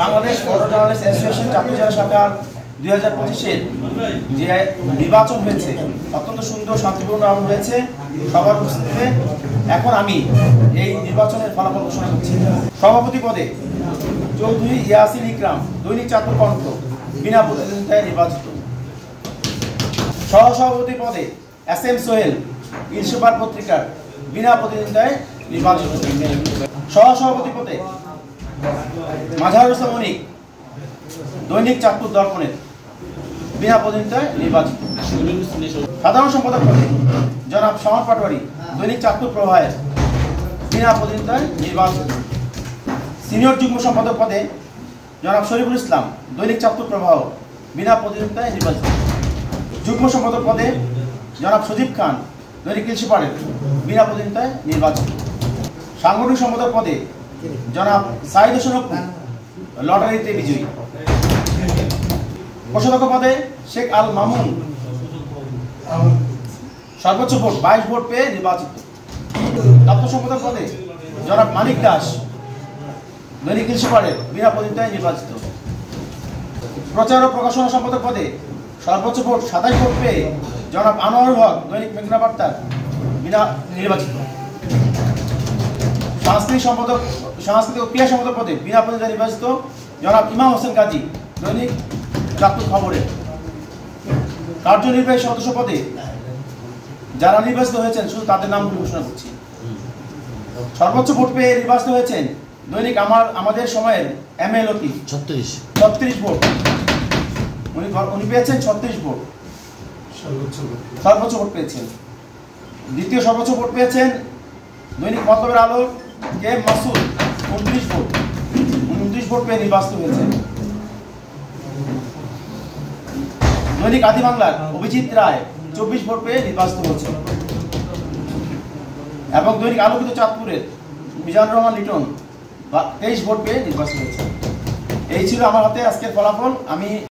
Bangladesh photo journalist association চাকরি জেলা শাখার 2025-এর যে নির্বাচন হয়েছে অত্যন্ত সুন্দর শান্তিপূর্ণ হয়েছে সবার উপস্থিতিতে। এখন আমি এই নির্বাচনের ফলাফল ঘোষণা করছি। সভাপতি পদে চৌধুরী ইয়াসিন ইকরাম দৈনিক চাঁদপুর কণ্ঠ বিনা প্রতিদ্বন্দ্বিতায় নির্বাচিত। সহসভাপতি পদে SM সোহেল ইলশোবার পত্রিকার বিনা প্রতিদ্বন্দ্বিতায় নির্বাচিত। সহসভাপতি পদে মাঝারুল ইসলাম অনিক দৈনিক চাঁদপুর দর্পণের বিনা প্রতিদ্বন্দ্বিতায় নির্বাচিত। সাধারণ সম্পাদক পদে জনাব শামর পাটোয়ারি দৈনিক চাঁদপুর প্রবাহের বিনা প্রতিদ্বন্দ্বিতায় নির্বাচিত। সিনিয়র যুগ্ম সম্পাদক পদে জনাব শরীফুল ইসলাম দৈনিক চাঁদপুর প্রবাহ বিনা প্রতিদ্বন্দ্বিতায় নির্বাচিত। যুগ্ম সম্পাদক পদে জনাব সজীব খান দৈনিক ইলশোবারের বিনা প্রতিদ্বন্দ্বিতায় নির্বাচিত। সাংগঠনিক সম্পাদক পদে জনাব সাইদ হোসেন অপু লটারিতে বিজয়ী। কোষাধ্যক্ষ পদে শেখ আল মামুন সর্বোচ্চ ভোট 22 ভোট পেয়ে নির্বাচিত। দপ্তর সম্পাদক পদে জনাব মানিক দাস দৈনিক ইলশোবারের বিনা প্রতিদ্বন্দ্বিতায় নির্বাচিত। প্রচার ও প্রকাশনা সম্পাদক পদে সর্বোচ্চ ভোট 27 ভোট পেয়ে জনাব আনোয়ারুল হক দৈনিক মেঘনা বার্তার বিনা নির্বাচিত। সাংস্কৃতিক ও ক্রীড়া সম্পাদক পদে বিনা প্রতিদ্বন্দ্বিতায় নির্বাচিত জনাব ইমাম হোসেন গাজী দৈনিক চাঁদপুর খবরের। কার্যনির্বাহী সদস্য পদে যারা নির্বাচিত হয়েছেন শুধু তাদের নাম ঘোষণা করছি। সর্বোচ্চ ভোট পেয়ে নির্বাচিত হয়েছেন দৈনিক আমাদের সময়ের MA লতিফ 36 ভোট। উনি পেয়েছেন 36 ভোট, সর্বোচ্চ ভোট পেয়েছেন। দ্বিতীয় সর্বোচ্চ ভোট পেয়েছেন দৈনিক মতলবের আলোর KM মাসুদ 29 ভোট। 29 ভোট পেয়ে নির্বাচিত হয়েছেন। দৈনিক আদি বাংলার অভিজিৎ রায় 24 ভোট পেয়ে নির্বাচিত হয়েছেন এবং দৈনিক আলোকিত চাঁদপুরের মিজানুর রহমান লিটন 23 ভোট পেয়ে নির্বাচিত হয়েছে। এই ছিল আমার হাতে আজকের ফলাফল। আমি